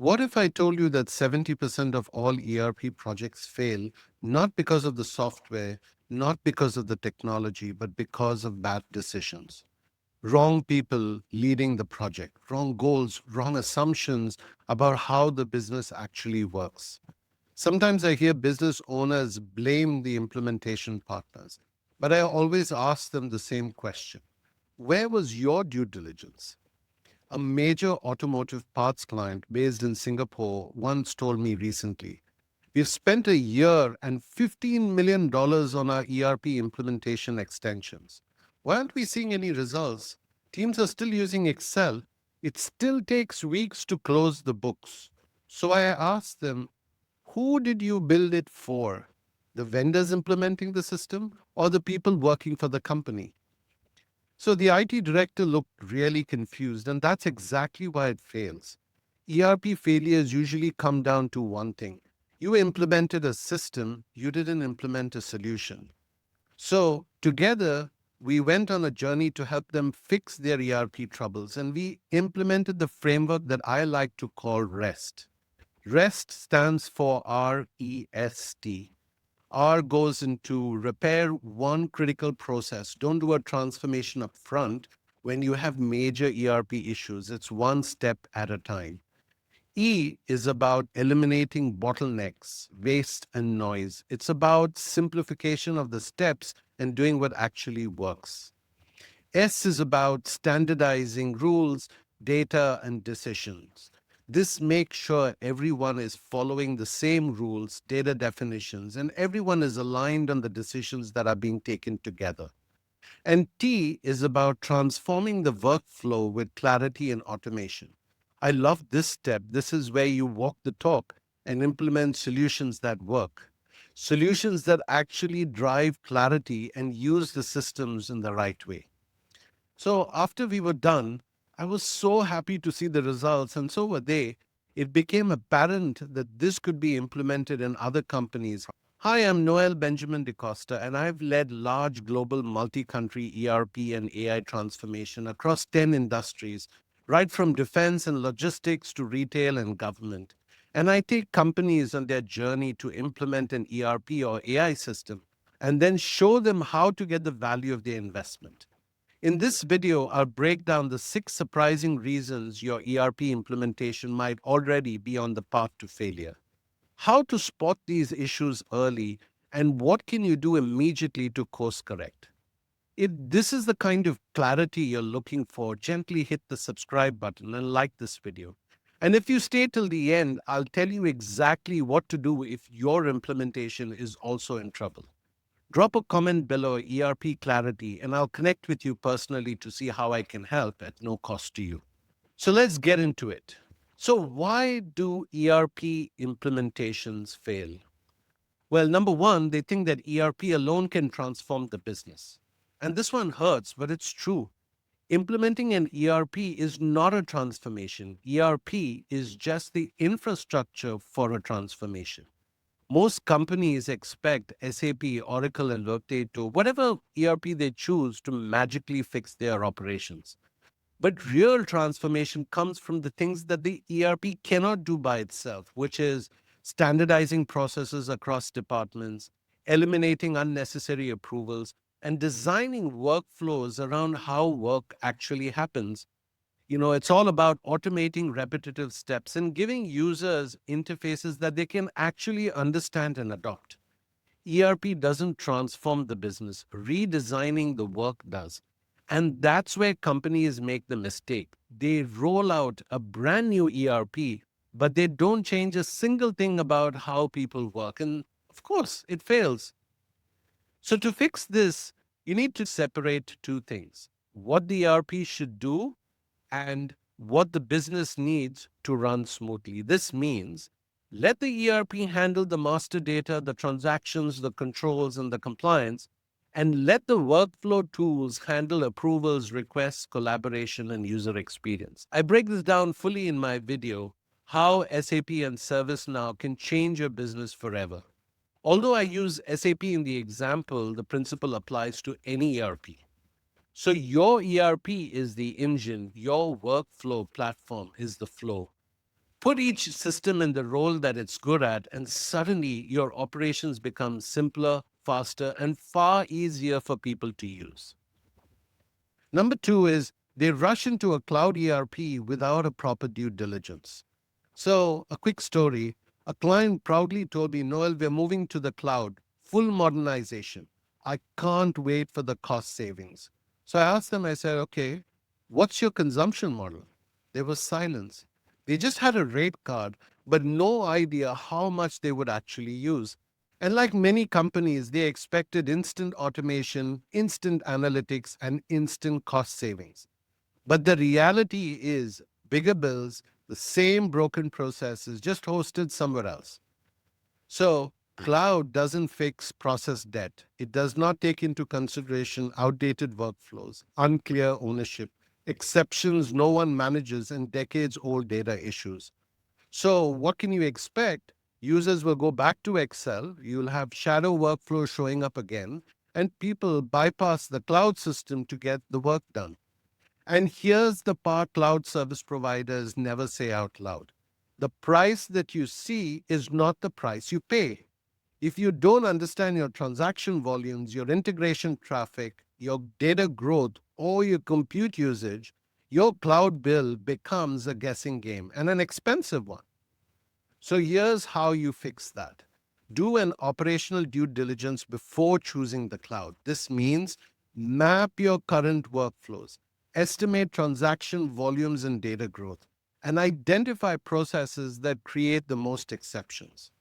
What if I told you that 70% of all ERP projects fail not because of the software, not because of the technology, but because of bad decisions? Wrong people leading the project, wrong goals, wrong assumptions about how the business actually works. Sometimes I hear business owners blame the implementation partners, but I always ask them the same question. Where was your due diligence? A major automotive parts client based in Singapore once told me recently, we've spent a year and $15 million on our ERP implementation extensions. Why aren't we seeing any results? Teams are still using Excel. It still takes weeks to close the books. So I asked them, who did you build it for? The vendors implementing the system or the people working for the company? So the IT director looked really confused, and that's exactly why it fails. ERP failures usually come down to one thing. You implemented a system, you didn't implement a solution. So together, we went on a journey to help them fix their ERP troubles, and we implemented the framework that I like to call REST. REST stands for REST. R goes into repair one critical process. Don't do a transformation up front when you have major ERP issues. It's one step at a time. E is about eliminating bottlenecks, waste, and noise. It's about simplification of the steps and doing what actually works. S is about standardizing rules, data, and decisions. This makes sure everyone is following the same rules, data definitions, and everyone is aligned on the decisions that are being taken together. And T is about transforming the workflow with clarity and automation. I love this step. This is where you walk the talk and implement solutions that work. Solutions that actually drive clarity and use the systems in the right way. So after we were done, I was so happy to see the results, and so were they. It became apparent that this could be implemented in other companies. Hi, I'm Noel Benjamin Dcosta, and I've led large global multi country ERP and AI transformation across 10 industries, right from defense and logistics to retail and government. And I take companies on their journey to implement an ERP or AI system and then show them how to get the value of their investment. In this video, I'll break down the 6 surprising reasons your ERP implementation might already be on the path to failure, how to spot these issues early, and what can you do immediately to course correct. If this is the kind of clarity you're looking for, gently hit the subscribe button and like this video. And if you stay till the end, I'll tell you exactly what to do if your implementation is also in trouble. Drop a comment below ERP clarity, and I'll connect with you personally to see how I can help at no cost to you. So let's get into it. So, why do ERP implementations fail? Well, number one, they think that ERP alone can transform the business. And this one hurts, but it's true. Implementing an ERP is not a transformation. ERP is just the infrastructure for a transformation. Most companies expect SAP, Oracle, and Workday to, whatever ERP they choose, to magically fix their operations. But real transformation comes from the things that the ERP cannot do by itself, which is standardizing processes across departments, eliminating unnecessary approvals, and designing workflows around how work actually happens. It's all about automating repetitive steps and giving users interfaces that they can actually understand and adopt. ERP doesn't transform the business, redesigning the work does. And that's where companies make the mistake. They roll out a brand new ERP, but they don't change a single thing about how people work. And of course, it fails. So, to fix this, you need to separate two things: what the ERP should do and what the business needs to run smoothly. This means let the ERP handle the master data, the transactions, the controls, and the compliance, and let the workflow tools handle approvals, requests, collaboration, and user experience. I break this down fully in my video, How SAP and ServiceNow Can Change Your Business Forever. Although I use SAP in the example, the principle applies to any ERP. So your ERP is the engine, your workflow platform is the flow. Put each system in the role that it's good at, and suddenly your operations become simpler, faster, and far easier for people to use. Number two is they rush into a cloud ERP without a proper due diligence. So, a quick story. A client proudly told me, Noel, we're moving to the cloud, full modernization. I can't wait for the cost savings. So I asked them, I said, okay, what's your consumption model? There was silence. They just had a rate card, but no idea how much they would actually use. And like many companies, they expected instant automation, instant analytics, and instant cost savings. But the reality is bigger bills, the same broken processes, just hosted somewhere else. So, cloud doesn't fix process debt. It does not take into consideration outdated workflows, unclear ownership, exceptions no one manages, and decades old data issues. So, what can you expect? Users will go back to Excel, you'll have shadow workflow showing up again, and people bypass the cloud system to get the work done. And here's the part cloud service providers never say out loud. The price that you see is not the price you pay. If you don't understand your transaction volumes, your integration traffic, your data growth, or your compute usage, your cloud bill becomes a guessing game and an expensive one. So here's how you fix that. Do an operational due diligence before choosing the cloud. This means map your current workflows, estimate transaction volumes and data growth, and identify processes that create the most exceptions.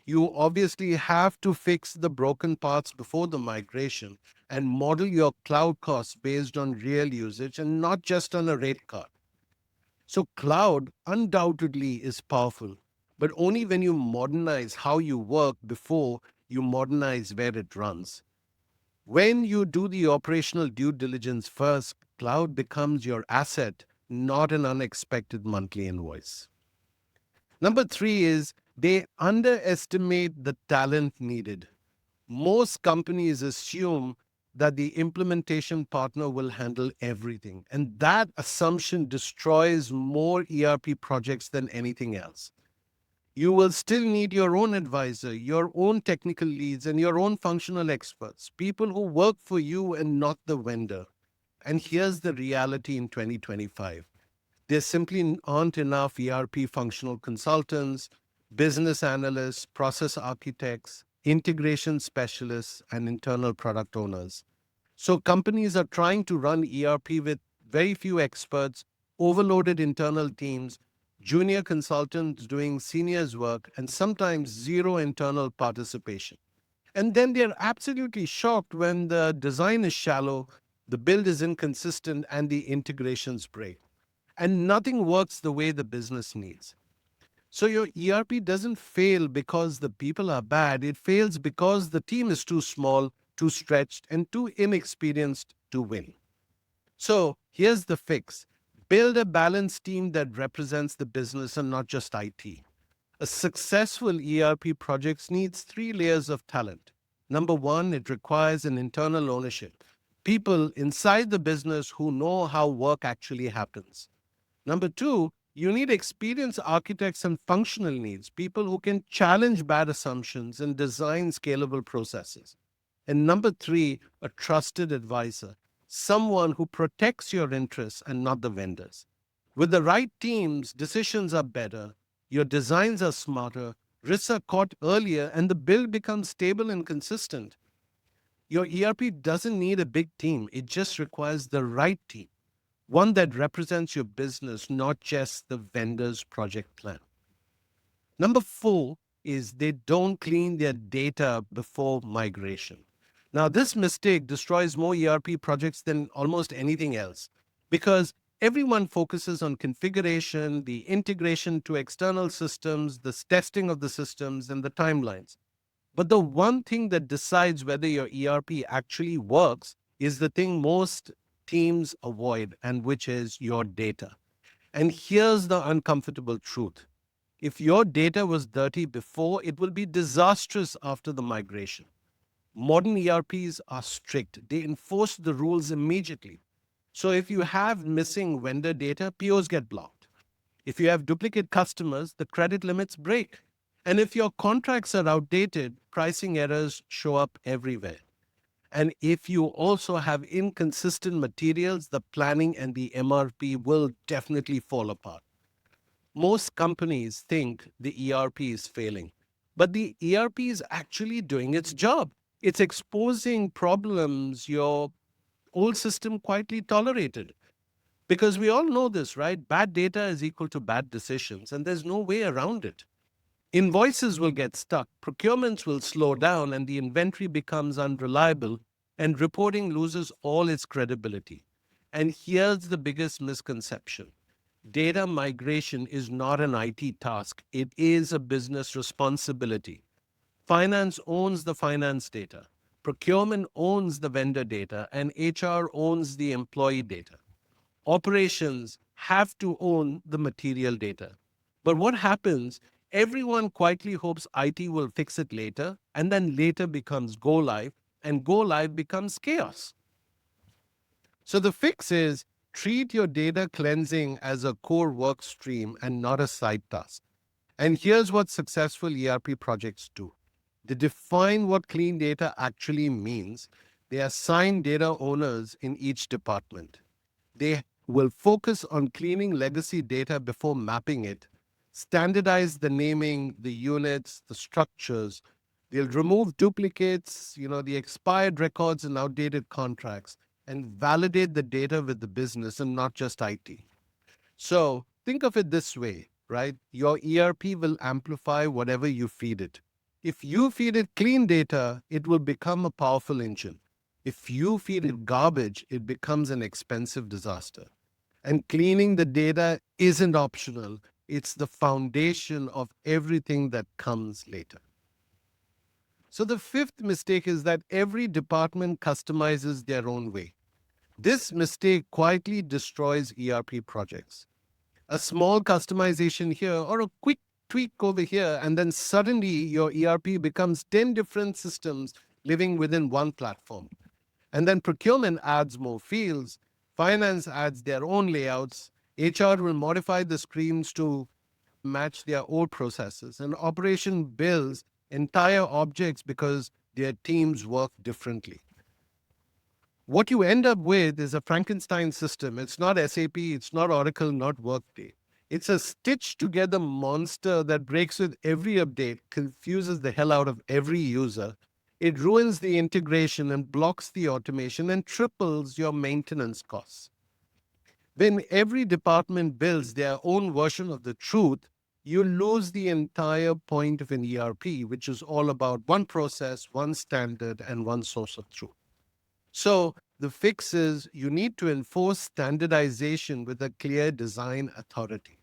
You obviously have to fix the broken parts before the migration and model your cloud costs based on real usage and not just on a rate card. So, cloud undoubtedly is powerful, but only when you modernize how you work before you modernize where it runs. When you do the operational due diligence first, cloud becomes your asset, not an unexpected monthly invoice. Number three is they underestimate the talent needed. Most companies assume that the implementation partner will handle everything, and that assumption destroys more ERP projects than anything else. You will still need your own advisor, your own technical leads, and your own functional experts, people who work for you and not the vendor. And here's the reality in 2025. There simply aren't enough ERP functional consultants, business analysts, process architects, integration specialists, and internal product owners. So companies are trying to run ERP with very few experts, overloaded internal teams, junior consultants doing seniors' work, and sometimes zero internal participation. And then they're absolutely shocked when the design is shallow, the build is inconsistent, and the integrations break. And nothing works the way the business needs. So your ERP doesn't fail because the people are bad. It fails because the team is too small, too stretched, and too inexperienced to win. So here's the fix. Build a balanced team that represents the business and not just IT. A successful ERP project needs three layers of talent. Number one, it requires an internal ownership. People inside the business who know how work actually happens. Number two, you need experienced architects and functional needs, people who can challenge bad assumptions and design scalable processes. And number three, a trusted advisor, someone who protects your interests and not the vendors. With the right teams, decisions are better, your designs are smarter, risks are caught earlier, and the build becomes stable and consistent. Your ERP doesn't need a big team, it just requires the right team, one that represents your business, not just the vendor's project plan. Number four is they don't clean their data before migration. Now, this mistake destroys more ERP projects than almost anything else because everyone focuses on configuration, the integration to external systems, the testing of the systems, and the timelines. But the one thing that decides whether your ERP actually works is the thing most teams avoid, and which is your data. And here's the uncomfortable truth. If your data was dirty before, it will be disastrous after the migration. Modern ERPs are strict, they enforce the rules immediately. So if you have missing vendor data, POs get blocked. If you have duplicate customers, the credit limits break. And if your contracts are outdated, pricing errors show up everywhere. And if you also have inconsistent materials, the planning and the MRP will definitely fall apart. Most companies think the ERP is failing, but the ERP is actually doing its job. It's exposing problems your old system quietly tolerated. Because we all know this, right? Bad data is equal to bad decisions, and there's no way around it. Invoices will get stuck, procurements will slow down, and the inventory becomes unreliable, and reporting loses all its credibility. And here's the biggest misconception: data migration is not an IT task, it is a business responsibility. Finance owns the finance data, procurement owns the vendor data, and HR owns the employee data. Operations have to own the material data. But what happens? Everyone quietly hopes IT will fix it later, and then later becomes go live, and go live becomes chaos. So the fix is treat your data cleansing as a core work stream and not a side task. And here's what successful ERP projects do: they define what clean data actually means, they assign data owners in each department. They will focus on cleaning legacy data before mapping it, standardize the naming, the units, the structures. They'll remove duplicates, the expired records and outdated contracts, and validate the data with the business and not just IT. So think of it this way, right? Your ERP will amplify whatever you feed it. If you feed it clean data, it will become a powerful engine. If you feed it garbage, it becomes an expensive disaster. And cleaning the data isn't optional, it's the foundation of everything that comes later. So the fifth mistake is that every department customizes their own way. This mistake quietly destroys ERP projects. A small customization here or a quick tweak over here, and then suddenly your ERP becomes 10 different systems living within one platform. And then procurement adds more fields, finance adds their own layouts, HR will modify the screens to match their old processes, and operation builds entire objects because their teams work differently. What you end up with is a Frankenstein system. It's not SAP, it's not Oracle, not Workday. It's a stitched together monster that breaks with every update, confuses the hell out of every user. It ruins the integration and blocks the automation and triples your maintenance costs. When every department builds their own version of the truth, you lose the entire point of an ERP, which is all about one process, one standard, and one source of truth. So the fix is you need to enforce standardization with a clear design authority.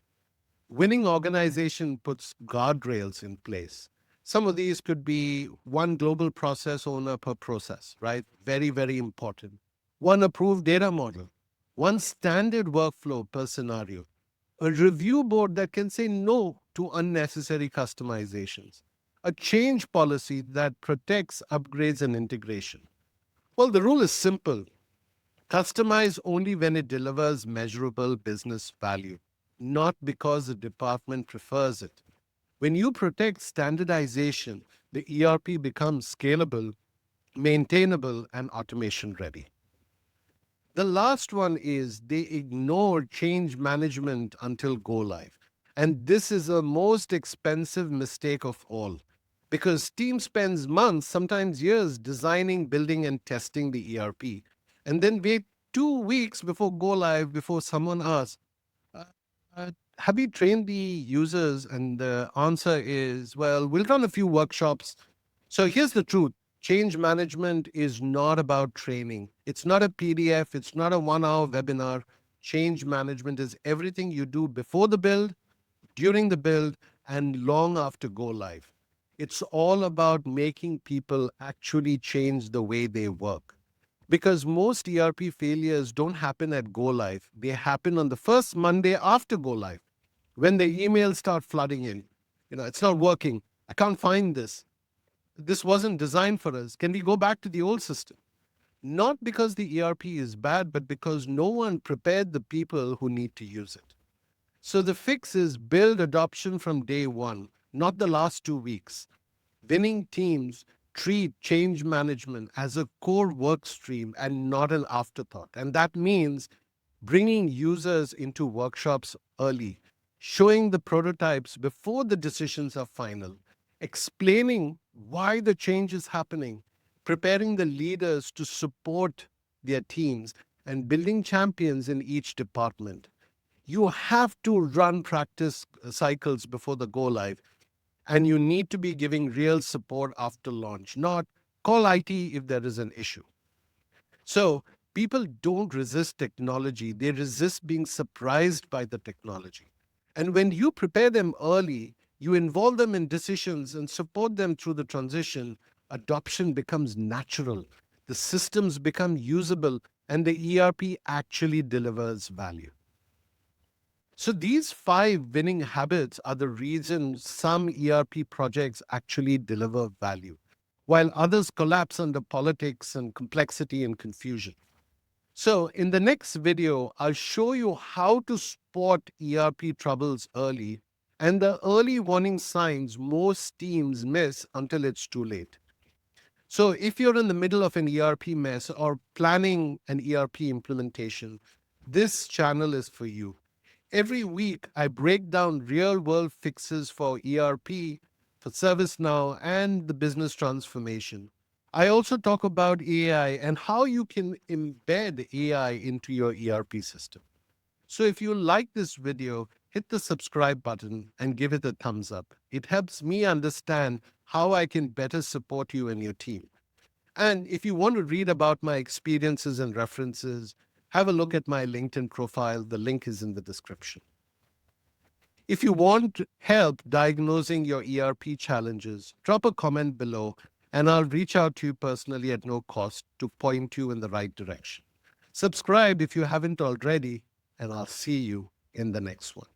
Winning organization puts guardrails in place. Some of these could be one global process owner per process, right? Very, very important. One approved data model, one standard workflow per scenario, a review board that can say no to unnecessary customizations, a change policy that protects upgrades and integration. Well, the rule is simple: customize only when it delivers measurable business value, not because the department prefers it. When you protect standardization, the ERP becomes scalable, maintainable, and automation ready. The last one is they ignore change management until go live. And this is the most expensive mistake of all because team spends months, sometimes years, designing, building, and testing the ERP, and then wait 2 weeks before go live before someone asks, uh, have you trained the users? And the answer is, well, we'll run a few workshops. So here's the truth: change management is not about training, it's not a PDF, it's not a 1 hour webinar. Change management is everything you do before the build, during the build, and long after go live. It's all about making people actually change the way they work. Because most ERP failures don't happen at go live, they happen on the first Monday after go live when the emails start flooding in. It's not working. I can't find this. This wasn't designed for us. Can we go back to the old system? Not because the ERP is bad, but because no one prepared the people who need to use it. So the fix is build adoption from day one, not the last 2 weeks. Winning teams treat change management as a core work stream and not an afterthought. And that means bringing users into workshops early, showing the prototypes before the decisions are final, explaining why the change is happening, preparing the leaders to support their teams, and building champions in each department. You have to run practice cycles before the go live, and you need to be giving real support after launch, not call IT if there is an issue. So people don't resist technology, they resist being surprised by the technology. And when you prepare them early, you involve them in decisions and support them through the transition, adoption becomes natural. The systems become usable, and the ERP actually delivers value. So, these five winning habits are the reason some ERP projects actually deliver value, while others collapse under politics and complexity and confusion. So, in the next video, I'll show you how to spot ERP troubles early and the early warning signs most teams miss until it's too late. So, if you're in the middle of an ERP mess or planning an ERP implementation, this channel is for you. Every week, I break down real world fixes for ERP, for ServiceNow, and the business transformation. I also talk about AI and how you can embed AI into your ERP system. So if you like this video, hit the subscribe button and give it a thumbs up. It helps me understand how I can better support you and your team. And if you want to read about my experiences and references, have a look at my LinkedIn profile. The link is in the description. If you want help diagnosing your ERP challenges, drop a comment below and I'll reach out to you personally at no cost to point you in the right direction. Subscribe if you haven't already, and I'll see you in the next one.